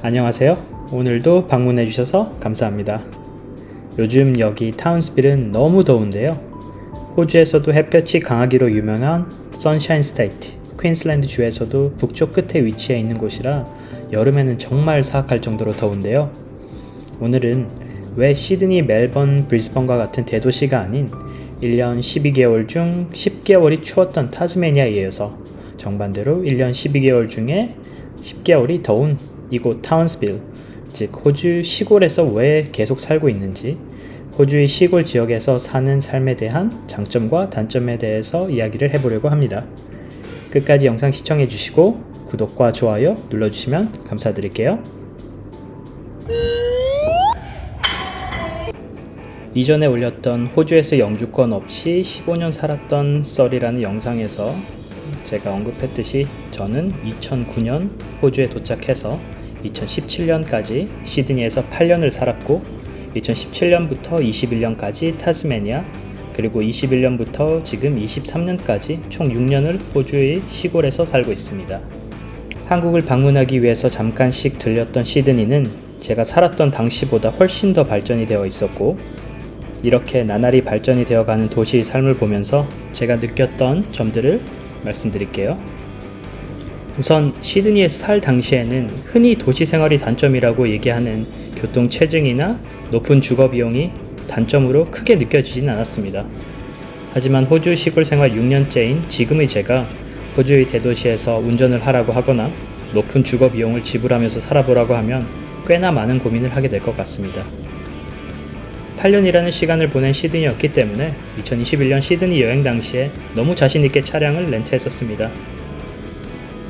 안녕하세요. 오늘도 방문해 주셔서 감사합니다. 요즘 여기 타운스빌은 너무 더운데요. 호주에서도 햇볕이 강하기로 유명한 선샤인 스테이트, 퀸슬랜드 주에서도 북쪽 끝에 위치해 있는 곳이라 여름에는 정말 사악할 정도로 더운데요. 오늘은 왜 시드니, 멜번, 브리스번과 같은 대도시가 아닌 1년 12개월 중 10개월이 추웠던 타스메니아에 이어서 정반대로 1년 12개월 중에 10개월이 더운 이곳 타운스빌, 즉 호주 시골에서 왜 계속 살고 있는지, 호주의 시골 지역에서 사는 삶에 대한 장점과 단점에 대해서 이야기를 해보려고 합니다. 끝까지 영상 시청해 주시고 구독과 좋아요 눌러주시면 감사드릴게요. 이전에 올렸던 호주에서 영주권 없이 15년 살았던 썰이라는 영상에서 제가 언급했듯이 저는 2009년 호주에 도착해서 2017년까지 시드니에서 8년을 살았고 2017년부터 21년까지 타스메니아, 그리고 21년부터 지금 23년까지 총 6년을 호주의 시골에서 살고 있습니다. 한국을 방문하기 위해서 잠깐씩 들렸던 시드니는 제가 살았던 당시보다 훨씬 더 발전이 되어 있었고, 이렇게 나날이 발전이 되어가는 도시의 삶을 보면서 제가 느꼈던 점들을 말씀드릴게요. 우선 시드니에서 살 당시에는 흔히 도시 생활이 단점이라고 얘기하는 교통 체증이나 높은 주거 비용이 단점으로 크게 느껴지진 않았습니다. 하지만 호주 시골 생활 6년째인 지금의 제가 호주의 대도시에서 운전을 하라고 하거나 높은 주거 비용을 지불하면서 살아보라고 하면 꽤나 많은 고민을 하게 될 것 같습니다. 8년이라는 시간을 보낸 시드니였기 때문에 2021년 시드니 여행 당시에 너무 자신있게 차량을 렌트했었습니다.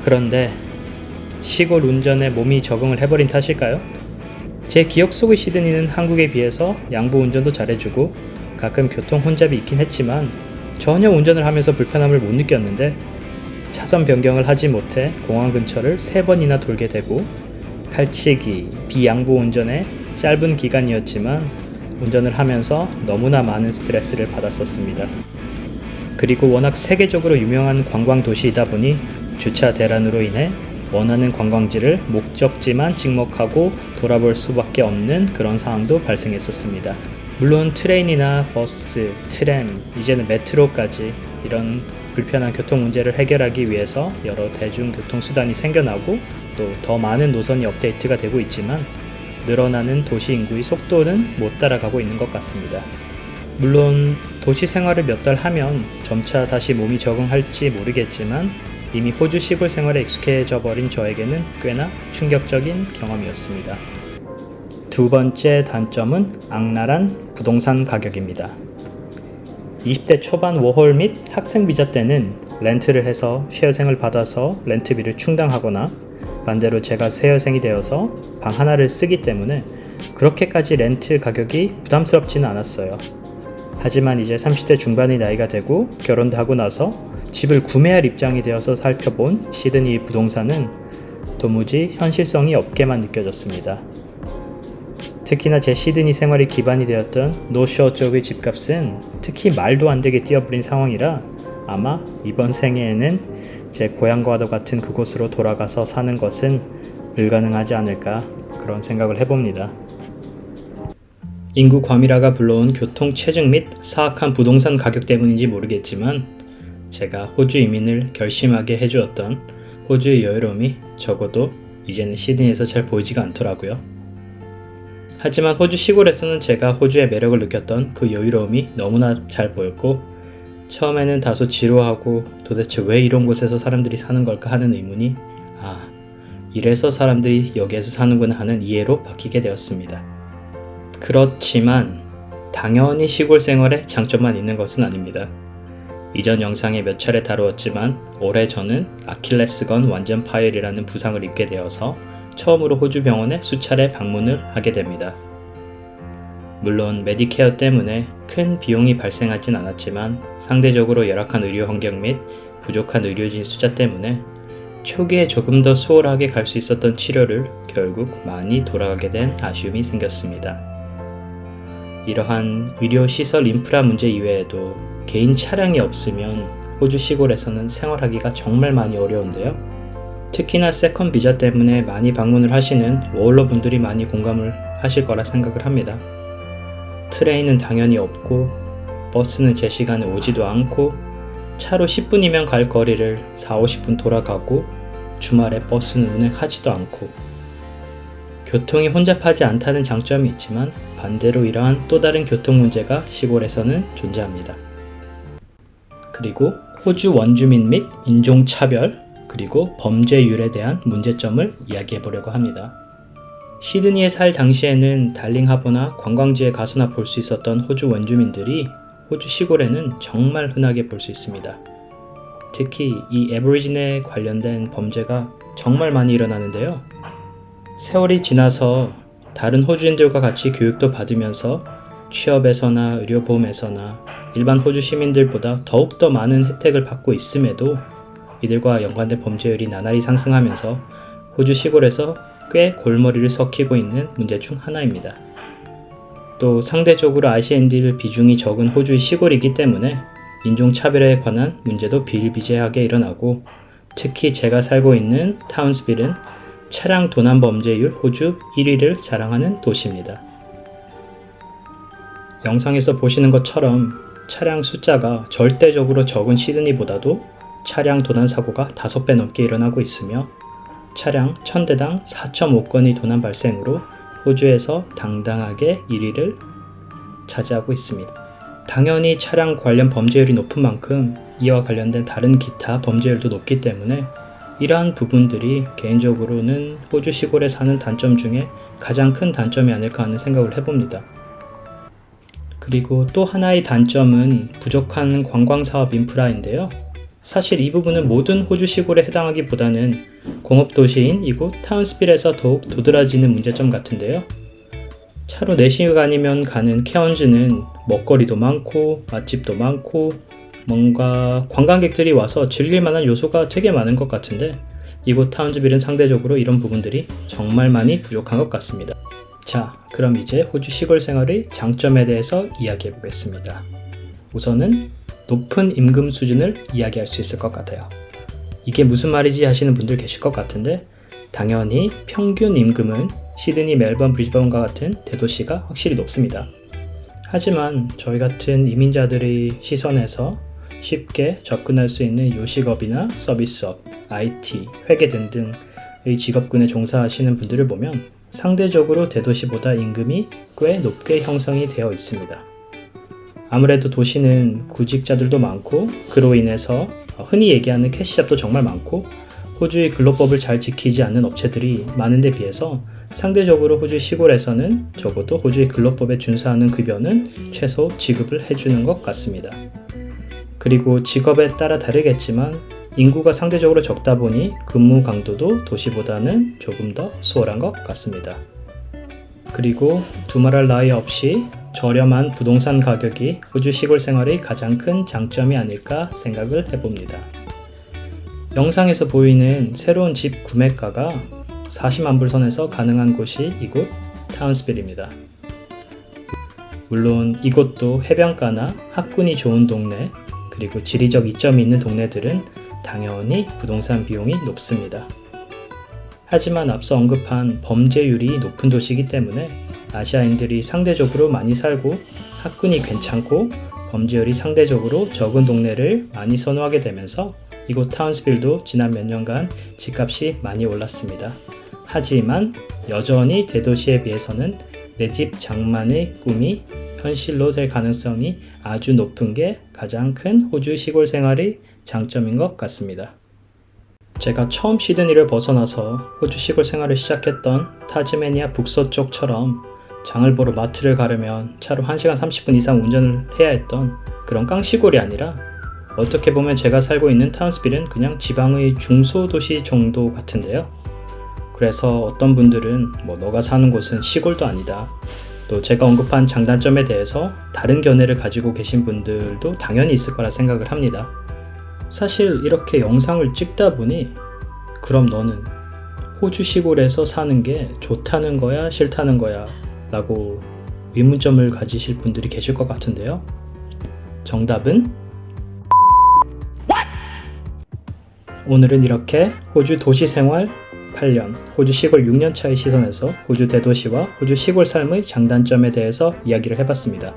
그런데 시골 운전에 몸이 적응을 해버린 탓일까요? 제 기억 속의 시드니는 한국에 비해서 양보 운전도 잘해주고 가끔 교통 혼잡이 있긴 했지만 전혀 운전을 하면서 불편함을 못 느꼈는데, 차선 변경을 하지 못해 공항 근처를 3번이나 돌게 되고, 칼치기, 비양보 운전에 짧은 기간이었지만 운전을 하면서 너무나 많은 스트레스를 받았었습니다. 그리고 워낙 세계적으로 유명한 관광 도시이다 보니 주차 대란으로 인해 원하는 관광지를 목적지만 찍먹하고 돌아볼 수밖에 없는 그런 상황도 발생했었습니다. 물론 트레인이나 버스, 트램, 이제는 메트로까지 이런 불편한 교통 문제를 해결하기 위해서 여러 대중교통수단이 생겨나고 또 더 많은 노선이 업데이트가 되고 있지만 늘어나는 도시 인구의 속도는 못 따라가고 있는 것 같습니다. 물론 도시 생활을 몇 달 하면 점차 다시 몸이 적응할지 모르겠지만 이미 호주 시골 생활에 익숙해져 버린 저에게는 꽤나 충격적인 경험이었습니다. 두 번째 단점은 악랄한 부동산 가격입니다. 20대 초반 워홀 및 학생 비자 때는 렌트를 해서 쉐어생을 받아서 렌트비를 충당하거나, 반대로 제가 쉐어생이 되어서 방 하나를 쓰기 때문에 그렇게까지 렌트 가격이 부담스럽지는 않았어요. 하지만 이제 30대 중반의 나이가 되고 결혼도 하고 나서 집을 구매할 입장이 되어서 살펴본 시드니 부동산은 도무지 현실성이 없게만 느껴졌습니다. 특히나 제 시드니 생활이 기반이 되었던 노쇼 쪽의 집값은 특히 말도 안 되게 뛰어버린 상황이라 아마 이번 생애에는 제 고향과도 같은 그곳으로 돌아가서 사는 것은 불가능하지 않을까, 그런 생각을 해봅니다. 인구 과밀화가 불러온 교통 체증 및 사악한 부동산 가격 때문인지 모르겠지만 제가 호주 이민을 결심하게 해주었던 호주의 여유로움이 적어도 이제는 시드니에서 잘 보이지가 않더라고요. 하지만 호주 시골에서는 제가 호주의 매력을 느꼈던 그 여유로움이 너무나 잘 보였고, 처음에는 다소 지루하고 도대체 왜 이런 곳에서 사람들이 사는 걸까 하는 의문이 이래서 사람들이 여기에서 사는구나 하는 이해로 바뀌게 되었습니다. 그렇지만 당연히 시골 생활에 장점만 있는 것은 아닙니다. 이전 영상에 몇 차례 다루었지만 올해 저는 아킬레스건 완전 파열이라는 부상을 입게 되어서 처음으로 호주 병원에 수차례 방문을 하게 됩니다. 물론 메디케어 때문에 큰 비용이 발생하진 않았지만 상대적으로 열악한 의료 환경 및 부족한 의료진 숫자 때문에 초기에 조금 더 수월하게 갈 수 있었던 치료를 결국 많이 돌아가게 된 아쉬움이 생겼습니다. 이러한 의료시설 인프라 문제 이외에도 개인 차량이 없으면 호주 시골에서는 생활하기가 정말 많이 어려운데요. 특히나 세컨 비자 때문에 많이 방문을 하시는 워홀러 분들이 많이 공감을 하실 거라 생각을 합니다. 트레인은 당연히 없고 버스는 제 시간에 오지도 않고 차로 10분이면 갈 거리를 40-50분 돌아가고 주말에 버스는 운행하지도 않고 교통이 혼잡하지 않다는 장점이 있지만 반대로 이러한 또 다른 교통 문제가 시골에서는 존재합니다. 그리고 호주 원주민 및 인종차별 그리고 범죄율에 대한 문제점을 이야기해 보려고 합니다. 시드니에 살 당시에는 달링하버나 관광지에 가서나 볼 수 있었던 호주 원주민들이 호주 시골에는 정말 흔하게 볼 수 있습니다. 특히 이 애버리진에 관련된 범죄가 정말 많이 일어나는데요. 세월이 지나서 다른 호주인들과 같이 교육도 받으면서 취업에서나 의료보험에서나 일반 호주 시민들보다 더욱더 많은 혜택을 받고 있음에도 이들과 연관된 범죄율이 나날이 상승하면서 호주 시골에서 꽤 골머리를 썩히고 있는 문제 중 하나입니다. 또 상대적으로 아시아인들 비중이 적은 호주의 시골이기 때문에 인종차별에 관한 문제도 비일비재하게 일어나고 특히 제가 살고 있는 타운스빌은 차량 도난 범죄율 호주 1위를 자랑하는 도시입니다. 영상에서 보시는 것처럼 차량 숫자가 절대적으로 적은 시드니보다도 차량 도난 사고가 5배 넘게 일어나고 있으며 차량 1000대당 4.5건의 도난 발생으로 호주에서 당당하게 1위를 차지하고 있습니다. 당연히 차량 관련 범죄율이 높은 만큼 이와 관련된 다른 기타 범죄율도 높기 때문에 이러한 부분들이 개인적으로는 호주 시골에 사는 단점 중에 가장 큰 단점이 아닐까 하는 생각을 해봅니다. 그리고 또 하나의 단점은 부족한 관광사업 인프라인데요. 사실 이 부분은 모든 호주 시골에 해당하기보다는 공업도시인 이곳 타운스빌에서 더욱 도드라지는 문제점 같은데요. 차로 4시간이면 가는 케언즈는 먹거리도 많고 맛집도 많고 뭔가 관광객들이 와서 즐길 만한 요소가 되게 많은 것 같은데 이곳 타운스빌은 상대적으로 이런 부분들이 정말 많이 부족한 것 같습니다. 자, 그럼 이제 호주 시골 생활의 장점에 대해서 이야기해 보겠습니다. 우선은 높은 임금 수준을 이야기할 수 있을 것 같아요. 이게 무슨 말이지 하시는 분들 계실 것 같은데 당연히 평균 임금은 시드니, 멜번, 브리즈번과 같은 대도시가 확실히 높습니다. 하지만 저희 같은 이민자들의 시선에서 쉽게 접근할 수 있는 요식업이나 서비스업, IT, 회계 등등의 직업군에 종사하시는 분들을 보면 상대적으로 대도시보다 임금이 꽤 높게 형성이 되어 있습니다. 아무래도 도시는 구직자들도 많고 그로 인해서 흔히 얘기하는 캐시잡도 정말 많고 호주의 근로법을 잘 지키지 않는 업체들이 많은 데 비해서 상대적으로 호주 시골에서는 적어도 호주의 근로법에 준수하는 급여는 최소 지급을 해주는 것 같습니다. 그리고 직업에 따라 다르겠지만 인구가 상대적으로 적다 보니 근무 강도도 도시보다는 조금 더 수월한 것 같습니다. 그리고 두말할 나위 없이 저렴한 부동산 가격이 호주 시골 생활의 가장 큰 장점이 아닐까 생각을 해봅니다. 영상에서 보이는 새로운 집 구매가가 40만 불 선에서 가능한 곳이 이곳 타운스빌입니다. 물론 이곳도 해변가나 학군이 좋은 동네 그리고 지리적 이점이 있는 동네들은 당연히 부동산 비용이 높습니다. 하지만 앞서 언급한 범죄율이 높은 도시이기 때문에 아시아인들이 상대적으로 많이 살고 학군이 괜찮고 범죄율이 상대적으로 적은 동네를 많이 선호하게 되면서 이곳 타운스빌도 지난 몇 년간 집값이 많이 올랐습니다. 하지만 여전히 대도시에 비해서는 내 집 장만의 꿈이 현실로 될 가능성이 아주 높은 게 가장 큰 호주 시골 생활의 장점인 것 같습니다. 제가 처음 시드니를 벗어나서 호주 시골 생활을 시작했던 타즈메니아 북서쪽처럼 장을 보러 마트를 가려면 차로 1시간 30분 이상 운전을 해야 했던 그런 깡시골이 아니라 어떻게 보면 제가 살고 있는 타운스빌은 그냥 지방의 중소도시 정도 같은데요. 그래서 어떤 분들은 너가 사는 곳은 시골도 아니다. 또 제가 언급한 장단점에 대해서 다른 견해를 가지고 계신 분들도 당연히 있을 거라 생각을 합니다. 사실 이렇게 영상을 찍다 보니 그럼 너는 호주 시골에서 사는 게 좋다는 거야 싫다는 거야 라고 의문점을 가지실 분들이 계실 것 같은데요. 정답은 오늘은 이렇게 호주 도시 생활 8년, 호주 시골 6년 차의 시선에서 호주 대도시와 호주 시골 삶의 장단점에 대해서 이야기를 해봤습니다.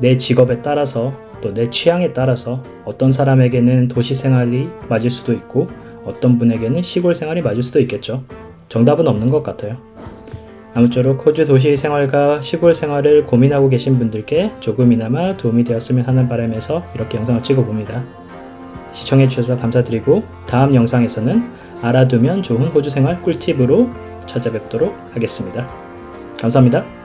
내 직업에 따라서 또 내 취향에 따라서 어떤 사람에게는 도시 생활이 맞을 수도 있고 어떤 분에게는 시골 생활이 맞을 수도 있겠죠. 정답은 없는 것 같아요. 아무쪼록 호주 도시 생활과 시골 생활을 고민하고 계신 분들께 조금이나마 도움이 되었으면 하는 바람에서 이렇게 영상을 찍어봅니다. 시청해주셔서 감사드리고 다음 영상에서는 알아두면 좋은 호주 생활 꿀팁으로 찾아뵙도록 하겠습니다. 감사합니다.